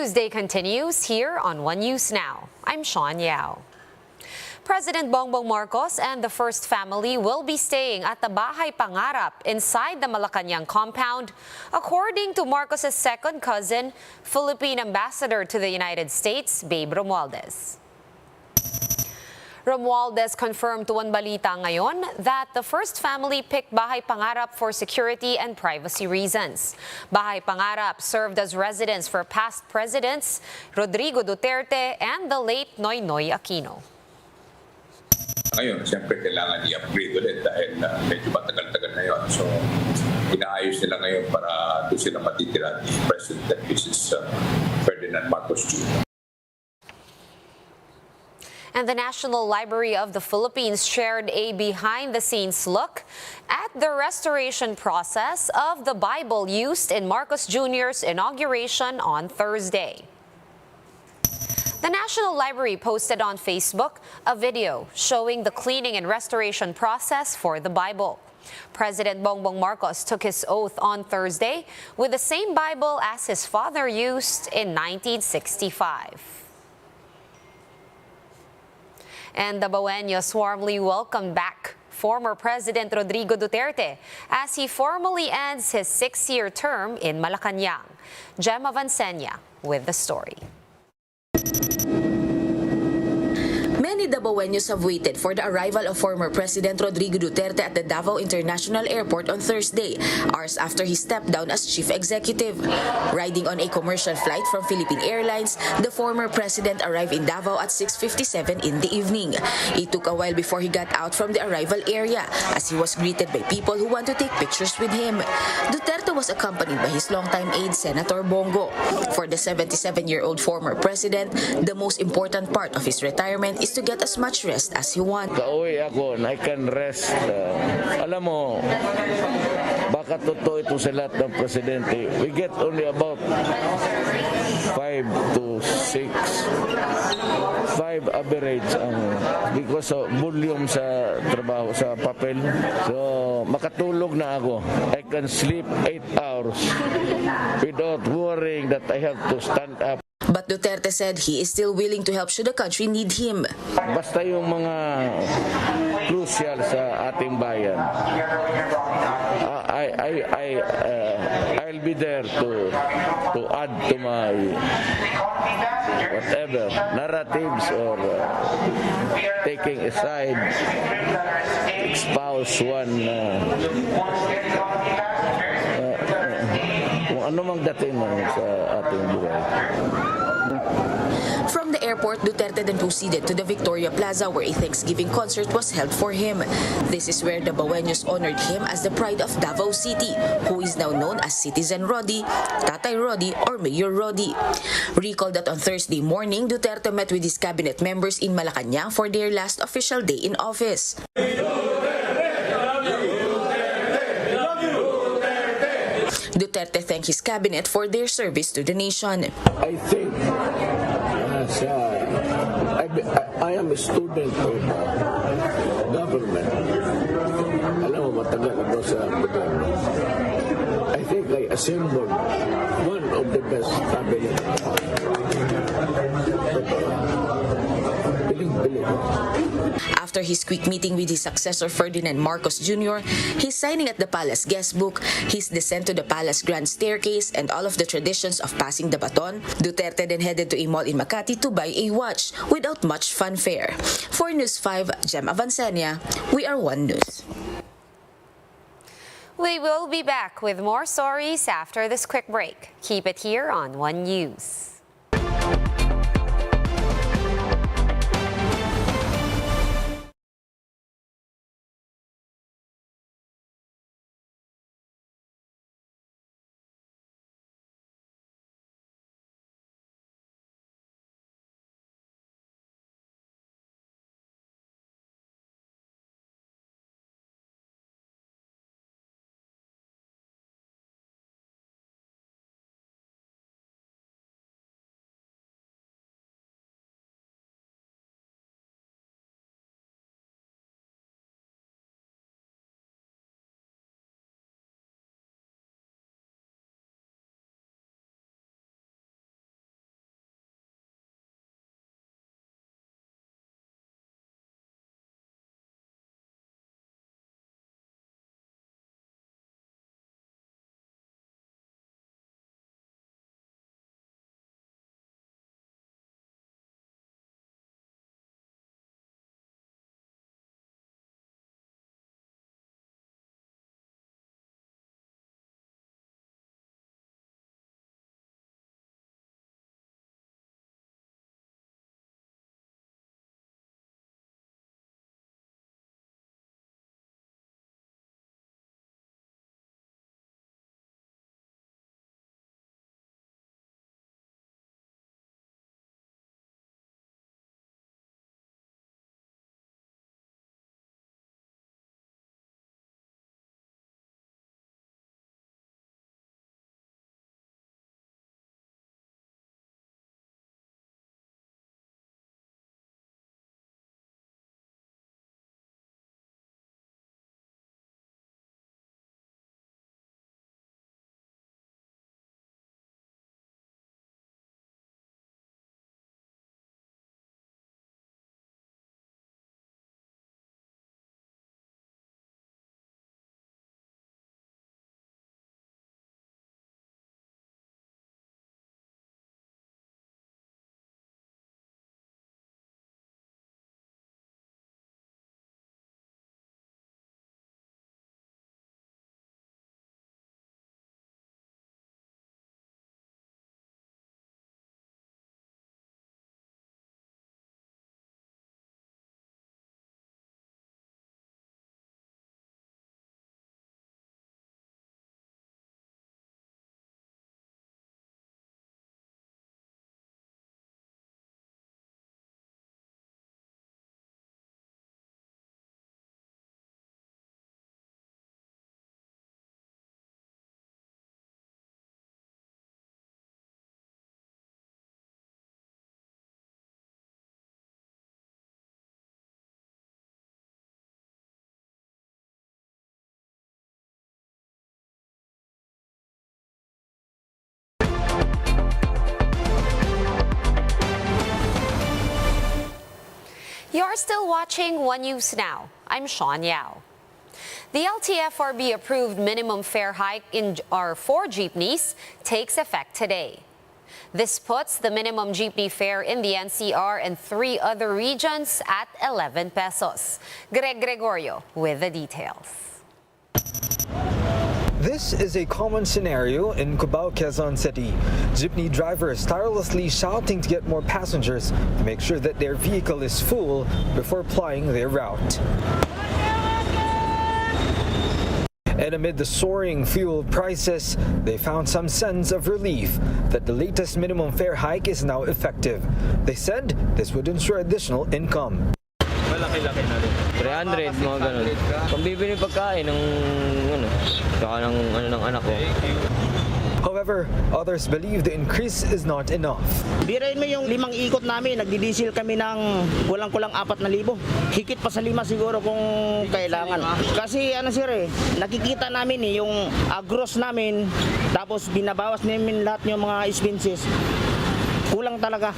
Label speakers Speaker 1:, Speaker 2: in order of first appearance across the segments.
Speaker 1: Tuesday continues here on One News Now. I'm Sean Yao. President Bongbong Marcos and the First Family will be staying at the Bahay Pangarap inside the Malacanang compound, according to Marcos's second cousin, Philippine Ambassador to the United States, Babe Romualdez. Romualdez confirmed to One Balita ngayon that the First Family picked Bahay Pangarap for security and privacy reasons. Bahay Pangarap served as residence for past presidents Rodrigo Duterte and the late Noynoy Aquino.
Speaker 2: Ngayon, siyempre kailangan i-upgrade ulit dahil medyo matagal-tagal na yun. So, inaayos nila ngayon para doon sila matitira ni President and Mrs. Ferdinand Marcos Jr.
Speaker 1: And the National Library of the Philippines shared a behind-the-scenes look at the restoration process of the Bible used in Marcos Jr.'s inauguration on Thursday. The National Library posted on Facebook a video showing the cleaning and restoration process for the Bible. President Bongbong Marcos took his oath on Thursday with the same Bible as his father used in 1965. And the Baweños warmly welcomed back former President Rodrigo Duterte as he formally ends his 6-year term in Malacanang. Gemma Vansenia with the story.
Speaker 3: Many Dabaweños have waited for the arrival of former President Rodrigo Duterte at the Davao International Airport on Thursday, hours after he stepped down as chief executive. Riding on a commercial flight from Philippine Airlines, the former president arrived in Davao at 6:57 in the evening. It took a while before he got out from the arrival area as he was greeted by people who want to take pictures with him. Duterte was accompanied by his longtime aide, Senator Bongo. For the 77-year-old former president, the most important part of his retirement is to get as much rest as he wants.
Speaker 4: Kauwi ako and I can rest. Alam mo, baka totoo ito sa lahat ng presidente. We get only about 5 to 6. 5 average because of volume sa trabaho, sa papel. So, makatulog na ako. I can sleep 8 hours without worrying that I have to stand up.
Speaker 3: But Duterte said he is still willing to help should the country need him.
Speaker 4: Basta yung mga crucial sa ating bayan, I'll be there to add to my whatever narratives or taking aside, espouse one kung ano mang dating sa ating buhay.
Speaker 3: From the airport, Duterte then proceeded to the Victoria Plaza where a Thanksgiving concert was held for him. This is where the Baweños honored him as the pride of Davao City, who is now known as Citizen Rodi, Tatay Rodi, or Mayor Rodi. Recall that on Thursday morning, Duterte met with his cabinet members in Malacanang for their last official day in office. Duterte thanked his cabinet for their service to the nation.
Speaker 5: I think I am a student of government. Alam mo, matagal ako sa gobyerno. I think I assembled one of the best cabinet.
Speaker 3: After his quick meeting with his successor Ferdinand Marcos Jr., his signing at the palace guestbook, his descent to the palace grand staircase, and all of the traditions of passing the baton, Duterte then headed to a mall in Makati to buy a watch without much fanfare. For News 5, Gemma Vansenia, we are One News.
Speaker 1: We will be back with more stories after this quick break. Keep it here on One News. You're still watching One News Now. I'm Sean Yao. The LTFRB approved minimum fare hike for jeepneys takes effect today. This puts the minimum jeepney fare in the NCR and 3 other regions at 11 pesos. Greg Gregorio with the details.
Speaker 6: This is a common scenario in Cubao, Quezon City. Jeepney drivers tirelessly shouting to get more passengers to make sure that their vehicle is full before plying their route. And amid the soaring fuel prices, they found some sense of relief that the latest minimum fare hike is now effective. They said this would ensure additional income.
Speaker 7: Malaki-laki na rin. 300, mga ganun. Kung bibili pagkain ng saka ng anak ko.
Speaker 6: However, others believe the increase is not enough.
Speaker 8: Birayin mo yung 5 ikot namin, nagdidiesel kami ng kulang-kulang 4,000. Higit pa sa 5 siguro kung kailangan. Kasi nakikita namin yung gross namin, tapos binabawas namin lahat yung mga expenses. Kulang talaga.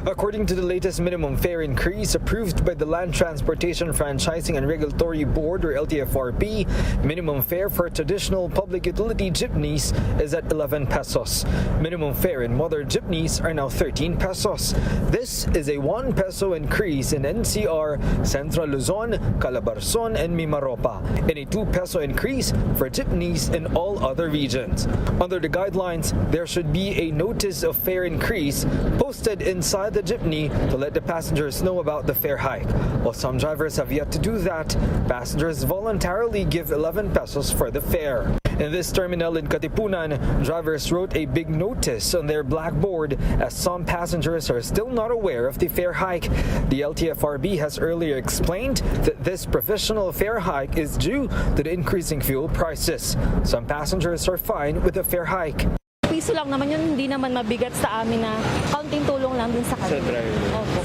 Speaker 6: According to the latest minimum fare increase approved by the Land Transportation Franchising and Regulatory Board, or LTFRB, minimum fare for traditional public utility jeepneys is at 11 pesos. Minimum fare in modern jeepneys are now 13 pesos. This is a 1 peso increase in NCR, Central Luzon, Calabarzon, and Mimaropa, and a 2 peso increase for jeepneys in all other regions. Under the guidelines, there should be a notice of fare increase posted inside the jeepney to let the passengers know about the fare hike. While some drivers have yet to do that, passengers voluntarily give 11 pesos for the fare. In this terminal in Katipunan, drivers wrote a big notice on their blackboard as some passengers are still not aware of the fare hike. The LTFRB has earlier explained that this provisional fare hike is due to the increasing fuel prices. Some passengers are fine with the fare hike.
Speaker 9: Piso lang naman yun, hindi naman mabigat sa amin na kaunting tulong lang din sa kanila.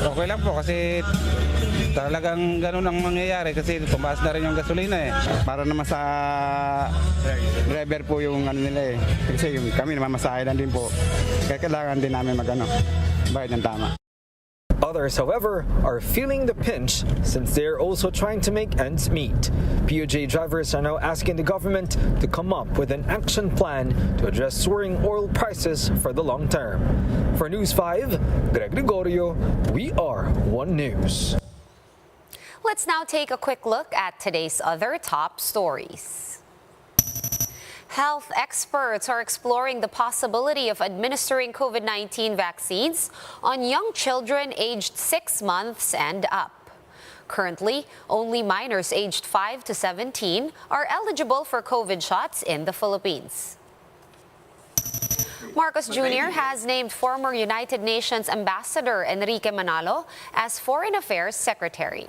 Speaker 10: Okay lang po kasi talagang ganun ang mangyayari kasi tumaas na rin yung gasolina eh. Para naman sa driver po yung nila eh. Kasi kami namamasahe lang din po. Kaya kailangan din namin bayad ng tama.
Speaker 6: Others, however, are feeling the pinch since they're also trying to make ends meet. POJ drivers are now asking the government to come up with an action plan to address soaring oil prices for the long term. For News 5, Greg Gregorio, we are One News.
Speaker 1: Let's now take a quick look at today's other top stories. Health experts are exploring the possibility of administering COVID-19 vaccines on young children aged 6 months and up. Currently, only minors aged 5 to 17 are eligible for COVID shots in the Philippines. Marcos Jr. has named former United Nations Ambassador Enrique Manalo as Foreign Affairs Secretary.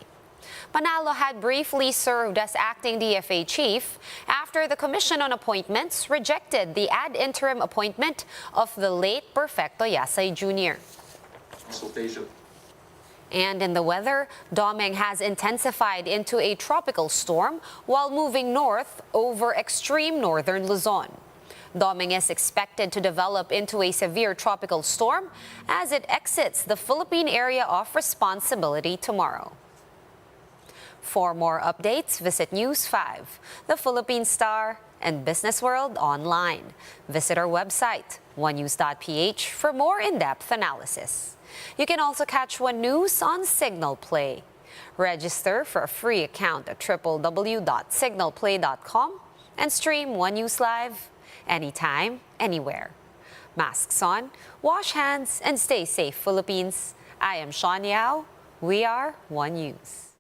Speaker 1: Manalo had briefly served as acting DFA chief after the Commission on Appointments rejected the ad interim appointment of the late Perfecto Yasay Jr. And in the weather, Domeng has intensified into a tropical storm while moving north over extreme northern Luzon. Domeng is expected to develop into a severe tropical storm as it exits the Philippine area of responsibility tomorrow. For more updates, visit News 5, the Philippine Star, and Business World online. Visit our website, onenews.ph, for more in-depth analysis. You can also catch One News on Signal Play. Register for a free account at www.signalplay.com and stream One News Live anytime, anywhere. Masks on, wash hands, and stay safe, Philippines. I am Sean Yao. We are One News.